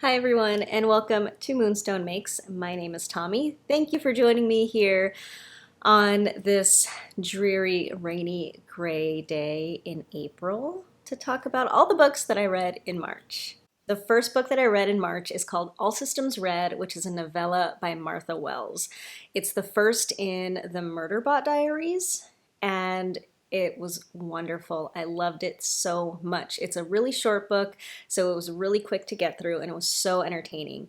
Hi everyone and welcome to Moonstone Makes. My name is Tommy. Thank you for joining me here on this dreary, rainy, gray day in April to talk about all the books that I read in March. The first book that I read in March is called All Systems Red, which is a novella by Martha Wells. It's the first in the Murderbot Diaries, and it was wonderful. I loved it so much. It's a really short book, so it was really quick to get through, and it was so entertaining.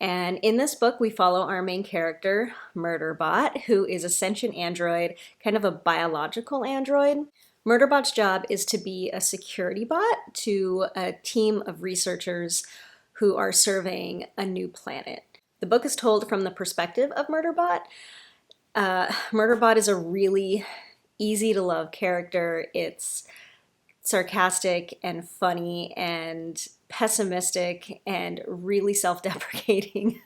And in this book, we follow our main character, Murderbot, who is a sentient android, kind of a biological android. Murderbot's job is to be a security bot to a team of researchers who are surveying a new planet. The book is told from the perspective of Murderbot. Murderbot is a really easy to love character. It's sarcastic and funny and pessimistic and really self-deprecating.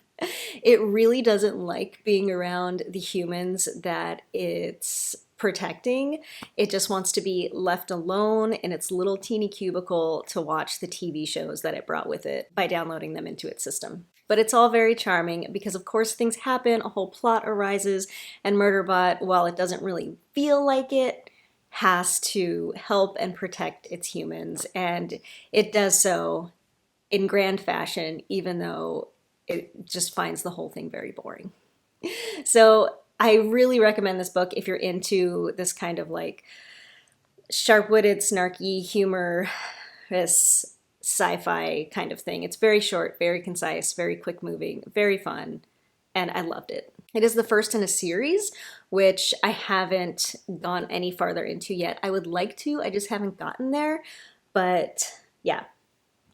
It really doesn't like being around the humans that it's protecting. It just wants to be left alone in its little teeny cubicle to watch the TV shows that it brought with it by downloading them into its system. But it's all very charming because, of course, things happen, a whole plot arises, and Murderbot, while it doesn't really feel like it, has to help and protect its humans. And it does so in grand fashion, even though it just finds the whole thing very boring. So I really recommend this book if you're into this kind of like sharp-witted, snarky, humorous sci-fi kind of thing. It's very short, very concise, very quick-moving, very fun, and I loved it. It is the first in a series, which I haven't gone any farther into yet. I would like to, I just haven't gotten there, but yeah,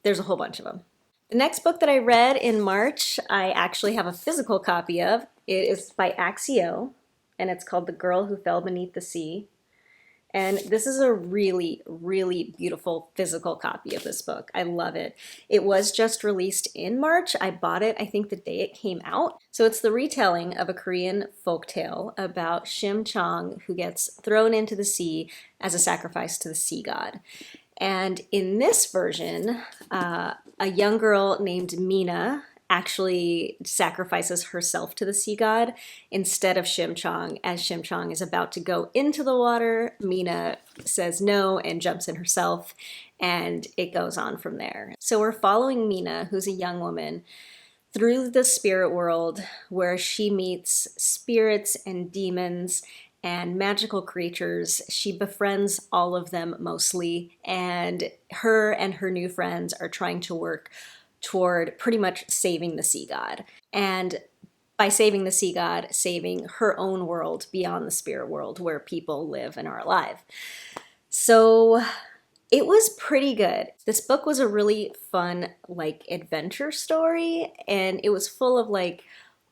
there's a whole bunch of them. The next book that I read in March, I actually have a physical copy of. It is by Axio, and it's called The Girl Who Fell Beneath the Sea. And this is a really, really beautiful physical copy of this book. I love it. It was just released in March. I bought it, I think, the day it came out. So it's the retelling of a Korean folktale about Shim Chong, who gets thrown into the sea as a sacrifice to the sea god. And in this version, a young girl named Mina actually sacrifices herself to the sea god instead of Shim Chong. As Shim Chong is about to go into the water, Mina says no and jumps in herself, and it goes on from there. So we're following Mina, who's a young woman, through the spirit world where she meets spirits and demons and magical creatures. She befriends all of them mostly, and her new friends are trying to work toward pretty much saving the sea god. And by saving the sea god, saving her own world beyond the spirit world where people live and are alive. So it was pretty good. This book was a really fun, like, adventure story, and it was full of like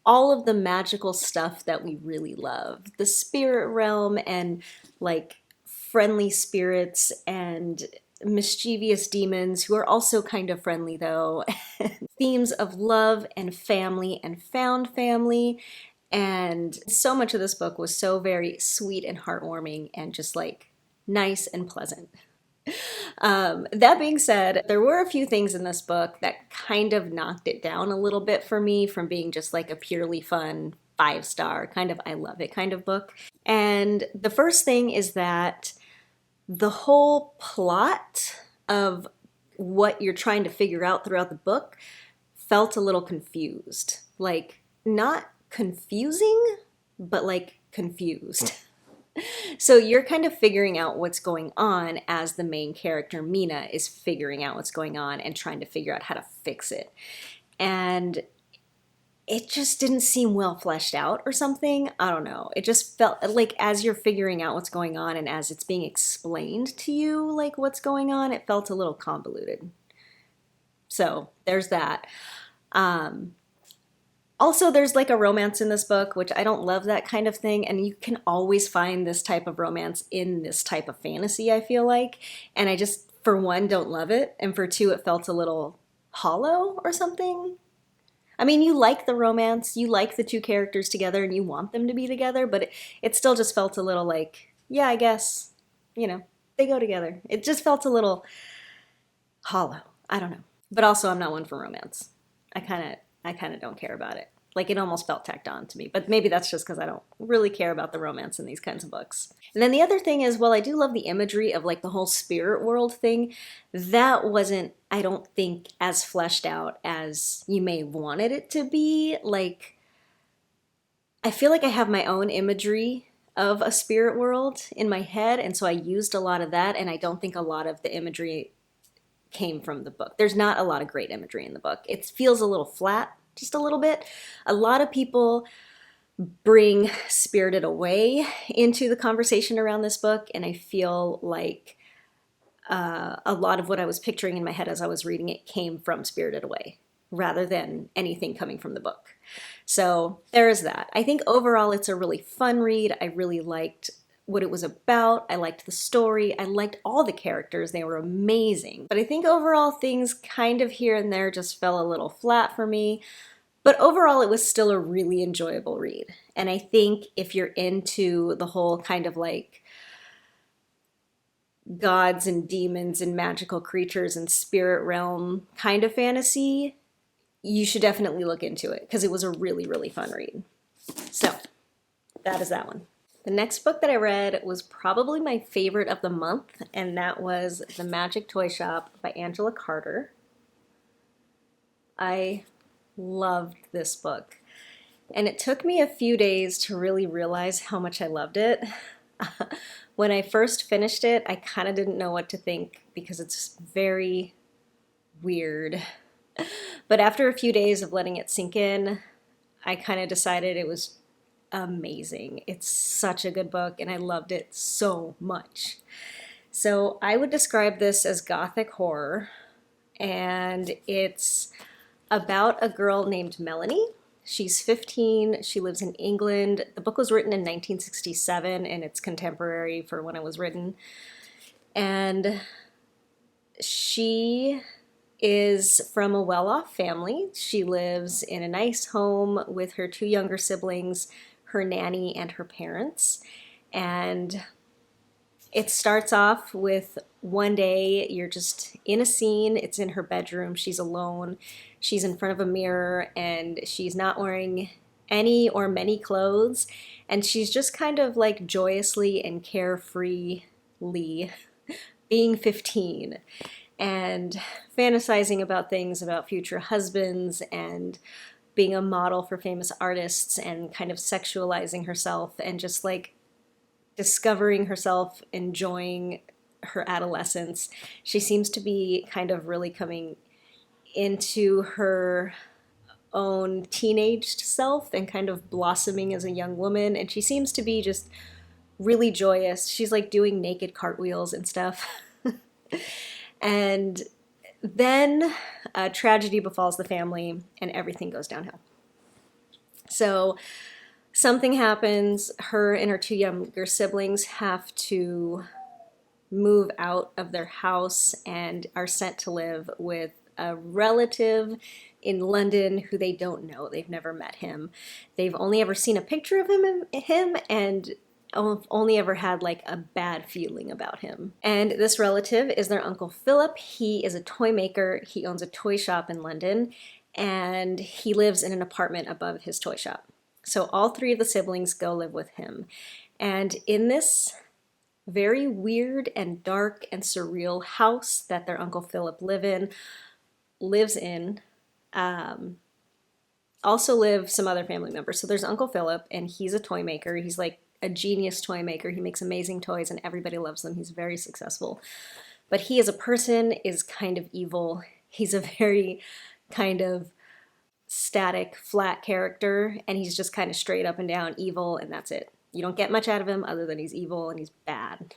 all of the magical stuff that we really love. The spirit realm and like friendly spirits and mischievous demons who are also kind of friendly though. Themes of love and family and found family. And so much of this book was so very sweet and heartwarming and just like nice and pleasant. That being said, there were a few things in this book that kind of knocked it down a little bit for me from being just like a purely fun 5-star kind of I love it kind of book. And the first thing is that the whole plot of what you're trying to figure out throughout the book felt a little confused. Like, not confusing, but like confused. So you're kind of figuring out what's going on as the main character, Mina, is figuring out what's going on and trying to figure out how to fix it. And it just didn't seem well fleshed out or something. I don't know. It just felt like as you're figuring out what's going on and as it's being explained to you, like what's going on, it felt a little convoluted. So there's that. Also, there's like a romance in this book, which I don't love that kind of thing. And you can always find this type of romance in this type of fantasy, I feel like. And I just, for one, don't love it. And for two, it felt a little hollow or something. I mean, you like the romance, you like the two characters together and you want them to be together, but it still just felt a little like, yeah, I guess, you know, they go together. It just felt a little hollow. I don't know. But also, I'm not one for romance. I kind of don't care about it. Like it almost felt tacked on to me, but maybe that's just because I don't really care about the romance in these kinds of books. And then the other thing is, well, I do love the imagery of like the whole spirit world thing. That wasn't, I don't think, as fleshed out as you may have wanted it to be. Like, I feel like I have my own imagery of a spirit world in my head, and so I used a lot of that, and I don't think a lot of the imagery came from the book. There's not a lot of great imagery in the book. It feels a little flat, just a little bit. A lot of people bring Spirited Away into the conversation around this book, and I feel like a lot of what I was picturing in my head as I was reading it came from Spirited Away rather than anything coming from the book. So there is that. I think overall it's a really fun read. I really liked what it was about. I liked the story. I liked all the characters. They were amazing. But I think overall things kind of here and there just fell a little flat for me. But overall it was still a really enjoyable read. And I think if you're into the whole kind of like gods and demons and magical creatures and spirit realm kind of fantasy, you should definitely look into it because it was a really, really fun read. So that is that one. The next book that I read was probably my favorite of the month, and that was The Magic Toyshop by Angela Carter. I loved this book, and it took me a few days to really realize how much I loved it. When I first finished it, I kind of didn't know what to think because it's very weird. But after a few days of letting it sink in, I kind of decided it was amazing. It's such a good book, and I loved it so much. So I would describe this as gothic horror, and it's about a girl named Melanie. She's 15. She lives in England. The book was written in 1967, and it's contemporary for when it was written. And she is from a well-off family. She lives in a nice home with her two younger siblings, her nanny, and her parents. And it starts off with one day you're just in a scene. It's in her bedroom. She's alone. She's in front of a mirror, and she's not wearing any or many clothes. And she's just kind of like joyously and carefreely being 15 and fantasizing about things, about future husbands and being a model for famous artists and kind of sexualizing herself and just like discovering herself, enjoying her adolescence. She seems to be kind of really coming into her own teenaged self and kind of blossoming as a young woman. And she seems to be just really joyous. She's like doing naked cartwheels and stuff. And then a tragedy befalls the family and everything goes downhill. So something happens. Her and her two younger siblings have to move out of their house and are sent to live with a relative in London who they don't know. They've never met him. They've only ever seen a picture of him and only ever had like a bad feeling about him. And this relative is their Uncle Philip. He is a toy maker. He owns a toy shop in London, and he lives in an apartment above his toy shop. So all three of the siblings go live with him. And in this very weird and dark and surreal house that their Uncle Philip lives in, also live some other family members. So there's Uncle Philip, and he's a toy maker. He's like a genius toy maker. He makes amazing toys and everybody loves them. He's very successful. But he as a person is kind of evil. He's a very kind of static, flat character, and he's just kind of straight up and down evil, and that's it. You don't get much out of him other than he's evil and he's bad.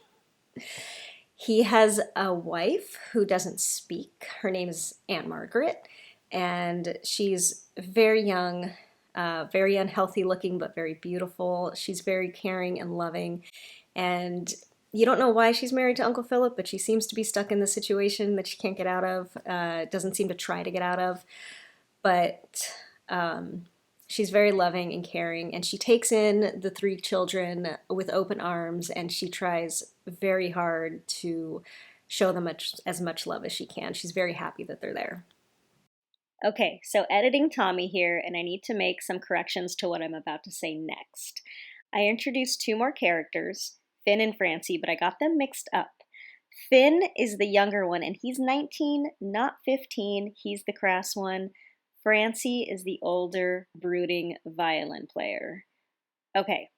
He has a wife who doesn't speak. Her name is Aunt Margaret, and she's very young, very unhealthy looking, but very beautiful. She's very caring and loving, and you don't know why she's married to Uncle Philip, but she seems to be stuck in the situation that she can't get out of, doesn't seem to try to get out of, but she's very loving and caring, and she takes in the three children with open arms, and she tries very hard to show them as much love as she can. She's very happy that they're there. Okay, so editing Tommy here, and I need to make some corrections to what I'm about to say next. I introduced two more characters, Finn and Francie, but I got them mixed up. Finn is the younger one, and he's 19, not 15. He's the crass one. Francie is the older, brooding violin player. Okay,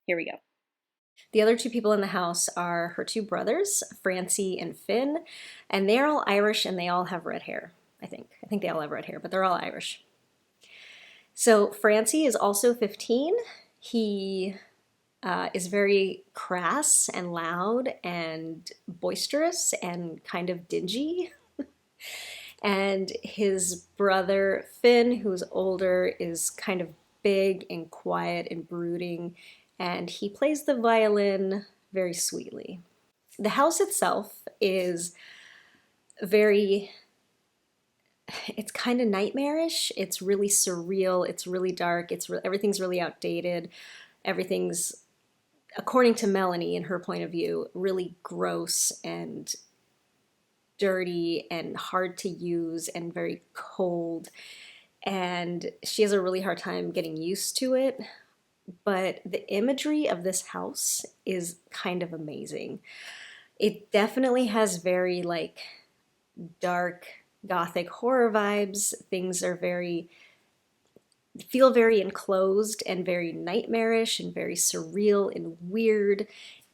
here we go. The other two people in the house are her two brothers, Francie and Finn, and they're all Irish and they all have red hair, I think. I think they all have red hair, but they're all Irish. So Francie is also 15. He is very crass and loud and boisterous and kind of dingy. And his brother Finn, who's older, is kind of big and quiet and brooding, and he plays the violin very sweetly. The house itself is it's kind of nightmarish. It's really surreal. It's really dark. Everything's really outdated. Everything's, according to Melanie, in her point of view, really gross and dirty and hard to use and very cold. And she has a really hard time getting used to it. But the imagery of this house is kind of amazing. It definitely has very like dark gothic horror vibes. Things are feel very enclosed and very nightmarish and very surreal and weird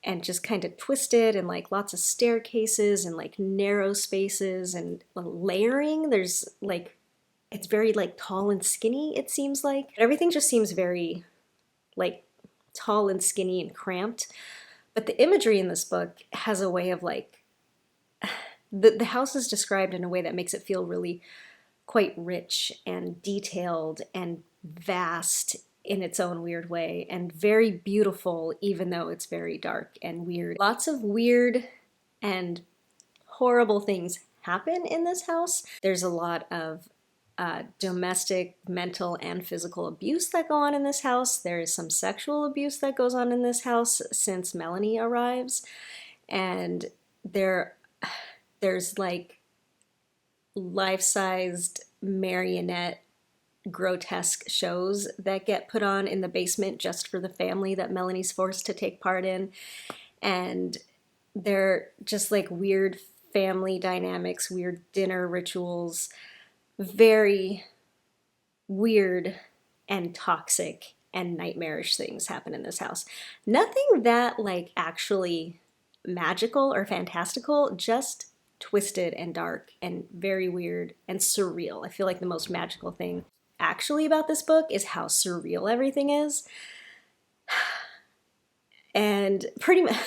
and just kind of twisted, and like lots of staircases and like narrow spaces and layering. There's like, it's very like tall and skinny, it seems like. Everything just seems very like tall and skinny and cramped. But the imagery in this book has a way of like, the house is described in a way that makes it feel really quite rich and detailed and vast in its own weird way, and very beautiful, even though it's very dark and weird. Lots of weird and horrible things happen in this house. There's a lot of domestic, mental, and physical abuse that go on in this house. There is some sexual abuse that goes on in this house since Melanie arrives. And there's like life-sized marionette grotesque shows that get put on in the basement just for the family that Melanie's forced to take part in. And they're just like weird family dynamics, weird dinner rituals, very weird and toxic and nightmarish things happen in this house. Nothing that like actually magical or fantastical, just twisted and dark and very weird and surreal. I feel like the most magical thing actually about this book is how surreal everything is. And pretty much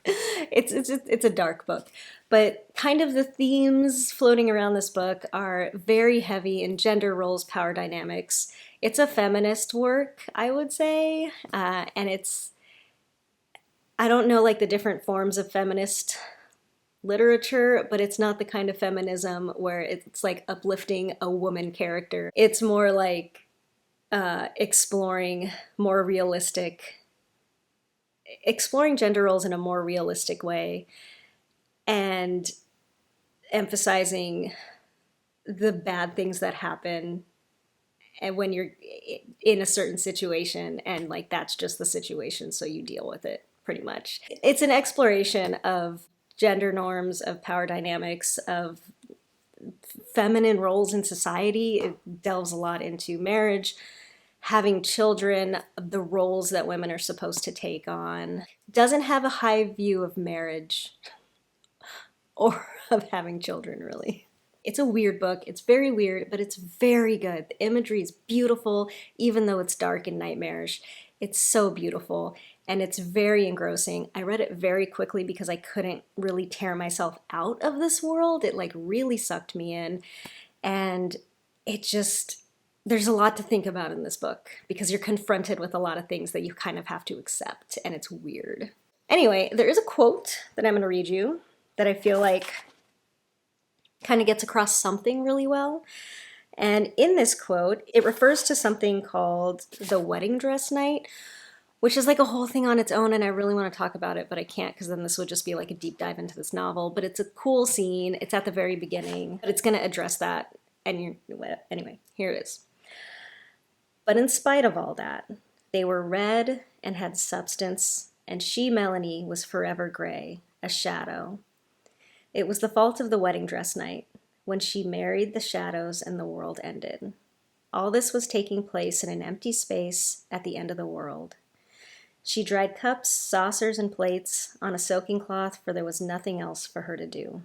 it's a dark book, but kind of the themes floating around this book are very heavy in gender roles, power dynamics. It's a feminist work, I would say, and I don't know like the different forms of feminist literature, but it's not the kind of feminism where it's like uplifting a woman character. It's more like exploring gender roles in a more realistic way and emphasizing the bad things that happen and when you're in a certain situation, and like that's just the situation, so you deal with it pretty much. It's an exploration of gender norms, of power dynamics, of feminine roles in society. It delves a lot into marriage, having children, the roles that women are supposed to take on. Doesn't have a high view of marriage or of having children, really. It's a weird book. It's very weird, but it's very good. The imagery is beautiful, even though it's dark and nightmarish. It's so beautiful, and it's very engrossing. I read it very quickly because I couldn't really tear myself out of this world. It like really sucked me in, and there's a lot to think about in this book because you're confronted with a lot of things that you kind of have to accept, and it's weird. Anyway, there is a quote that I'm going to read you that I feel like kind of gets across something really well. And in this quote, it refers to something called the wedding dress night, which is like a whole thing on its own, and I really want to talk about it, but I can't because then this would just be like a deep dive into this novel. But it's a cool scene. It's at the very beginning, but it's going to address that And anyway, here it is. But in spite of all that, they were red and had substance, and she, Melanie, was forever gray, a shadow. It was the fault of the wedding dress night, when she married the shadows and the world ended. All this was taking place in an empty space at the end of the world. She dried cups, saucers, and plates on a soaking cloth, for there was nothing else for her to do.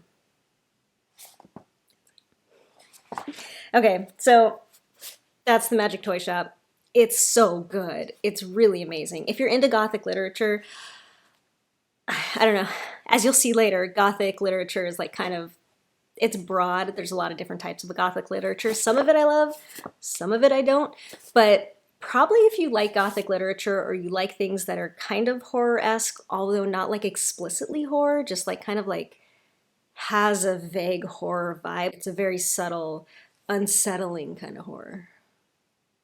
Okay, so that's the Magic Toy Shop. It's so good. It's really amazing. If you're into Gothic literature, I don't know, as you'll see later, Gothic literature is like kind of, it's broad. There's a lot of different types of Gothic literature. Some of it I love, some of it I don't. But probably if you like Gothic literature or you like things that are kind of horror-esque, although not like explicitly horror, just like kind of like has a vague horror vibe. It's a very subtle, unsettling kind of horror.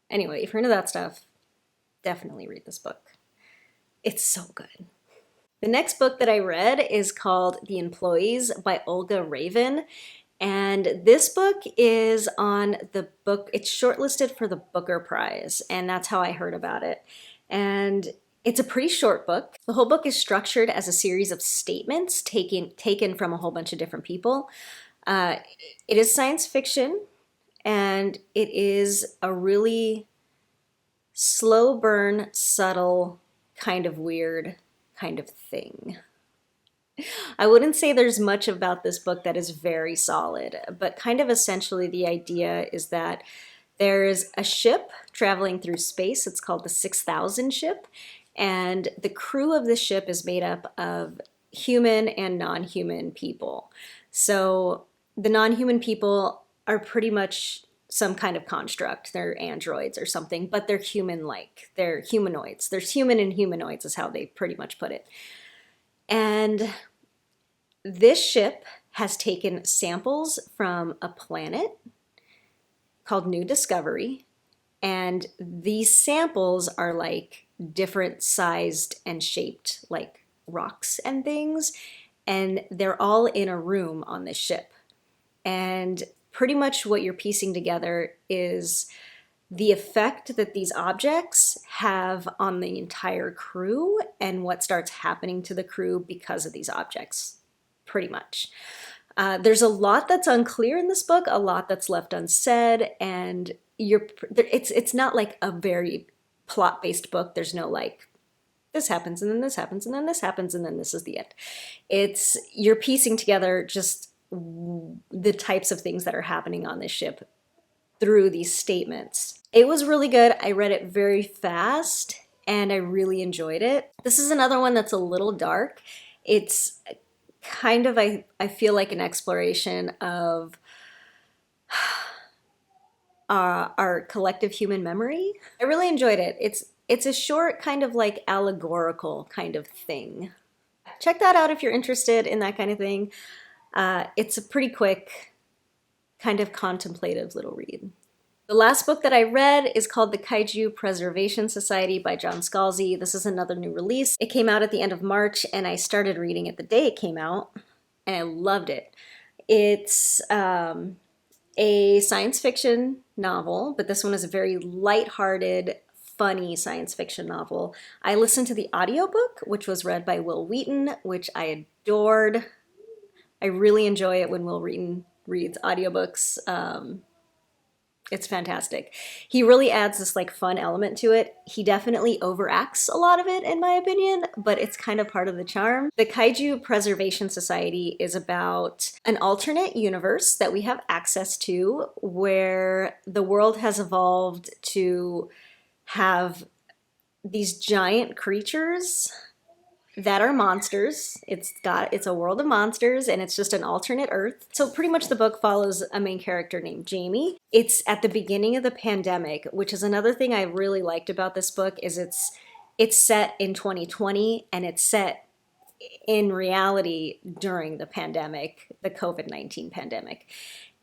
Anyway, if you're into that stuff, definitely read this book. It's so good. The next book that I read is called The Employees by Olga Raven. And this book is on the book, it's shortlisted for the Booker Prize, and that's how I heard about it. And it's a pretty short book. The whole book is structured as a series of statements taken from a whole bunch of different people. It is science fiction, and it is a really slow burn, subtle, kind of weird kind of thing. I wouldn't say there's much about this book that is very solid, but kind of essentially the idea is that there's a ship traveling through space. It's called the 6000 ship, and the crew of this ship is made up of human and non-human people. So the non-human people are pretty much some kind of construct. They're androids or something, but they're human-like. They're humanoids. There's human and humanoids is how they pretty much put it. And this ship has taken samples from a planet called New Discovery, and these samples are like different sized and shaped like rocks and things, and they're all in a room on this ship. And pretty much what you're piecing together is the effect that these objects have on the entire crew and what starts happening to the crew because of these objects, pretty much. There's a lot that's unclear in this book, a lot that's left unsaid, and it's not like a very plot-based book. There's no like, this happens and then this happens and then this happens and then this is the end. You're piecing together just the types of things that are happening on this ship through these statements. It was really good. I read it very fast and I really enjoyed it. This is another one that's a little dark. It's kind of, I feel like an exploration of our collective human memory. I really enjoyed it. It's a short kind of like allegorical kind of thing. Check that out if you're interested in that kind of thing. It's a pretty quick, kind of contemplative little read. The last book that I read is called The Kaiju Preservation Society by John Scalzi. This is another new release. It came out at the end of March, and I started reading it the day it came out, and I loved it. It's a science fiction novel, but this one is a very lighthearted, funny science fiction novel. I listened to the audiobook, which was read by Will Wheaton, which I adored. I really enjoy it when Will Wheaton reads audiobooks. It's fantastic. He really adds this like fun element to it. He definitely overacts a lot of it in my opinion, but it's kind of part of the charm. The Kaiju Preservation Society is about an alternate universe that we have access to where the world has evolved to have these giant creatures that are monsters. It's a world of monsters, and it's just an alternate Earth. So pretty much the book follows a main character named Jamie. It's at the beginning of the pandemic, which is another thing I really liked about this book, is it's set in 2020, and it's set in reality during the pandemic, the COVID-19 pandemic.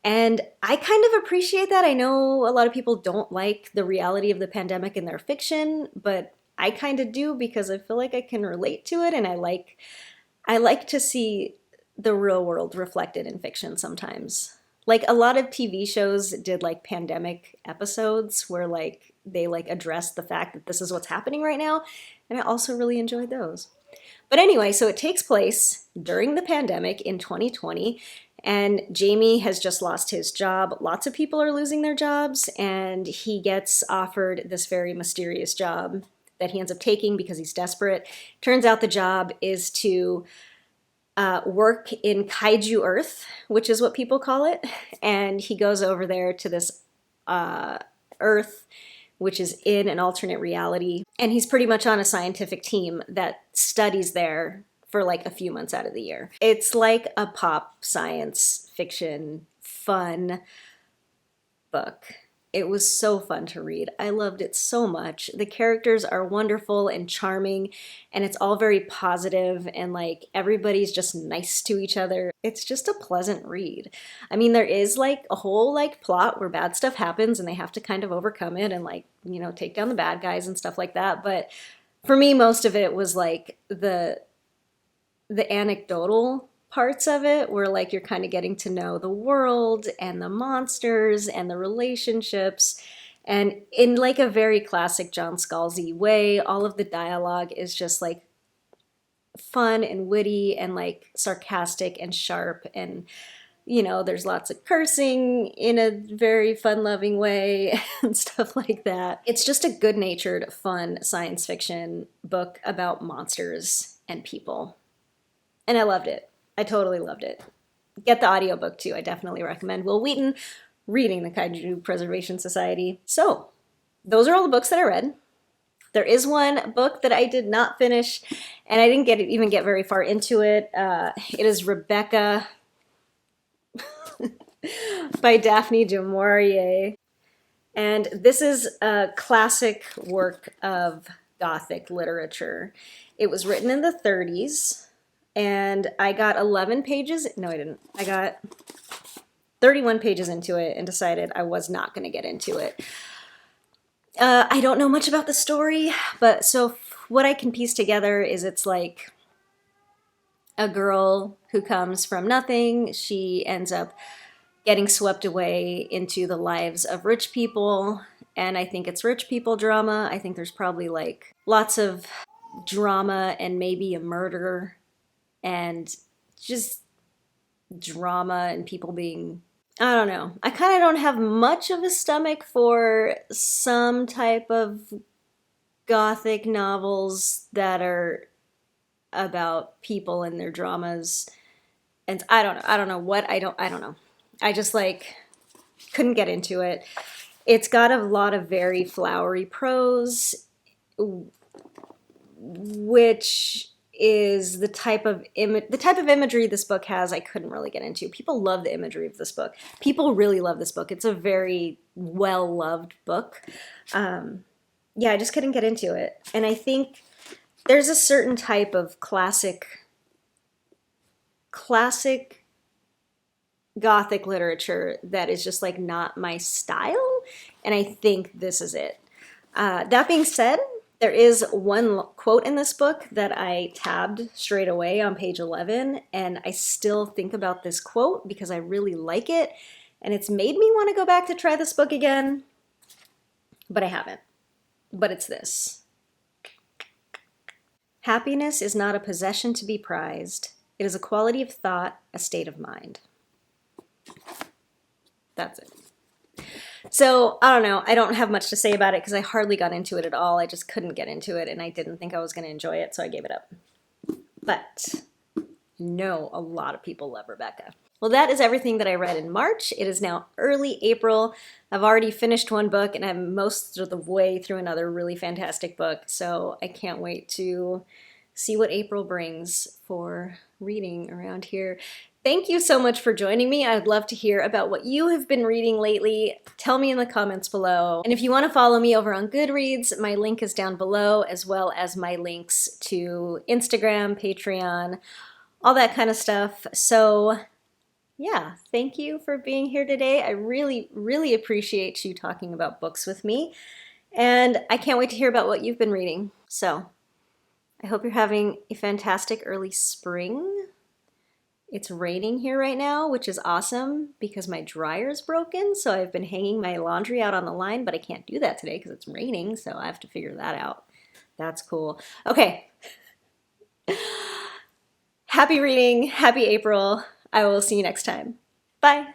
And I kind of appreciate that. I know a lot of people don't like the reality of the pandemic in their fiction, but I kind of do because I feel like I can relate to it, and I like to see the real world reflected in fiction sometimes. Like a lot of TV shows did like pandemic episodes where like they like address the fact that this is what's happening right now, and I also really enjoyed those. But anyway, so it takes place during the pandemic in 2020, and Jamie has just lost his job. Lots of people are losing their jobs, and he gets offered this very mysterious job that he ends up taking because he's desperate. Turns out the job is to work in Kaiju Earth, which is what people call it. And he goes over there to this Earth, which is in an alternate reality. And he's pretty much on a scientific team that studies there for like a few months out of the year. It's like a pop science fiction, fun book. It was so fun to read. I loved it so much. The characters are wonderful and charming, and it's all very positive, and like everybody's just nice to each other. It's just a pleasant read. I mean, there is like a whole like plot where bad stuff happens and they have to kind of overcome it and like, you know, take down the bad guys and stuff like that. But for me, most of it was like the anecdotal parts of it where like you're kind of getting to know the world and the monsters and the relationships, and in like a very classic John Scalzi way. All of the dialogue is just like fun and witty and like sarcastic and sharp, and you know, there's lots of cursing in a very fun-loving way and stuff like that. It's just a good-natured, fun science fiction book about monsters and people, and I loved it. I totally loved it. Get the audiobook too. I definitely recommend Will Wheaton reading the Kaiju Preservation Society. So those are all the books that I read. There is one book that I did not finish, and I didn't even get very far into it. It is Rebecca by Daphne du Maurier. And this is a classic work of Gothic literature. It was written in the 30s. And I got 11 pages. No, I didn't. I got 31 pages into it and decided I was not going to get into it. I don't know much about the story, but so what I can piece together is it's like a girl who comes from nothing. She ends up getting swept away into the lives of rich people. And I think it's rich people drama. I think there's probably like lots of drama and maybe a murder and just drama and people being, I don't know. I kind of don't have much of a stomach for some type of Gothic novels that are about people and their dramas. And I don't know. I just like couldn't get into it. It's got a lot of very flowery prose, which is the type of imagery this book has. I couldn't really get into. People love the imagery of this book. People really love this book. It's a very well-loved book. Yeah, I just couldn't get into it. And I think there's a certain type of classic Gothic literature that is just like not my style, and I think this is it. That being said, there is one quote in this book that I tabbed straight away on page 11, and I still think about this quote because I really like it, and it's made me want to go back to try this book again, but I haven't. But it's this. Happiness is not a possession to be prized. It is a quality of thought, a state of mind. That's it. So, I don't know. I don't have much to say about it because I hardly got into it at all. I just couldn't get into it, and I didn't think I was going to enjoy it, so I gave it up. But no, a lot of people love Rebecca. Well, that is everything that I read in March. It is now early April. I've already finished one book, and I'm most of the way through another really fantastic book, so I can't wait to see what April brings for reading around here. Thank you so much for joining me. I'd love to hear about what you have been reading lately. Tell me in the comments below. And if you want to follow me over on Goodreads, my link is down below, as well as my links to Instagram, Patreon, all that kind of stuff. So yeah, thank you for being here today. I really, really appreciate you talking about books with me. And I can't wait to hear about what you've been reading. So I hope you're having a fantastic early spring. It's raining here right now, which is awesome because my dryer's broken. So I've been hanging my laundry out on the line, but I can't do that today because it's raining. So I have to figure that out. That's cool. Okay. Happy reading. Happy April. I will see you next time. Bye.